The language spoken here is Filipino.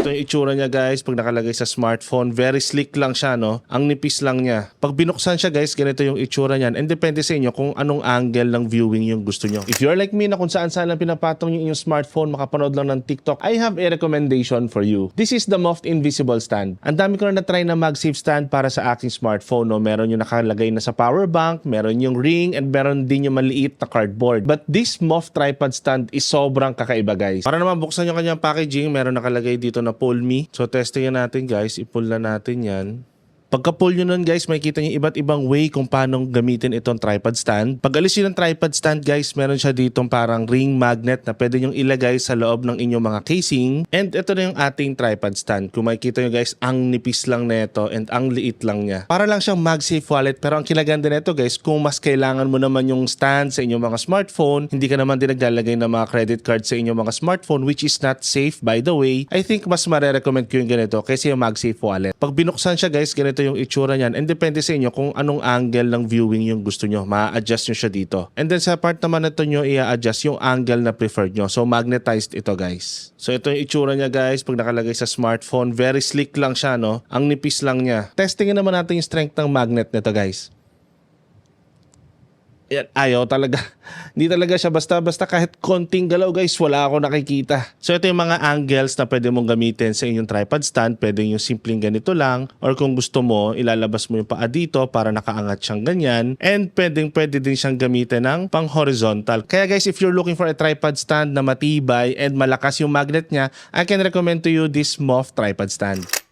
ito yung itsura niya guys pag nakalagay sa smartphone. Very slick lang siya, no? Ang nipis lang niya. Pag binuksan siya guys, ganito yung itsura niyan. And depende sa inyo kung anong angle ng viewing yung gusto nyo. If you're like me na kung saan lang pinapatong yung inyong smartphone, makapanood lang ng TikTok, I have a recommendation for you. This is the Moft Invisible Stand. Ang dami ko na try na MagSafe stand para sa aking smartphone, no? Meron yung nakalagay na sa power bank, meron yung ring, and meron din yung maliit na cardboard. But this Moft tripod stand is sobrang kakaiba guys. Para naman buksan yung kanyang packaging, meron nakalagay dito na pull me. So testingin natin guys, i-pull na natin yan. Pagka-pull nyo nun guys, makikita nyo iba't ibang way kung paano gamitin itong tripod stand. Pag alis nyo ng tripod stand guys, meron siya ditong parang ring magnet na pwede nyo ilagay sa loob ng inyong mga casing. And ito na yung ating tripod stand. Kung makikita nyo guys, ang nipis lang nito and ang liit lang niya. Para lang siyang MagSafe wallet, pero ang kinaganda nito guys, kung mas kailangan mo naman yung stand sa inyong mga smartphone, hindi ka naman din naglalagay ng mga credit card sa inyong mga smartphone, which is not safe by the way. I think mas marerecommend ko yung ganito kaysa yung MagSafe wallet. Pag binuksan siya guys, ganito yung itsura niyan, and depende sa inyo kung anong angle ng viewing yung gusto nyo. Ma-adjust nyo siya dito. And then sa part naman na ito nyo, i-adjust yung angle na preferred nyo. So magnetized ito guys. So ito yung itsura niya guys pag nakalagay sa smartphone. Very slick lang siya, no? Ang nipis lang niya. Testingin naman natin yung strength ng magnet nito guys. Yan, ayaw talaga. Hindi talaga siya basta-basta, kahit konting galaw guys, wala ako nakikita. So ito yung mga angles na pwede mong gamitin sa inyong tripod stand. Pwede yung simpleng ganito lang, or kung gusto mo, ilalabas mo yung paa dito para nakaangat siyang ganyan. And pwede din siyang gamitin ng pang horizontal. Kaya guys, if you're looking for a tripod stand na matibay and malakas yung magnet niya, I can recommend to you this Moft tripod stand.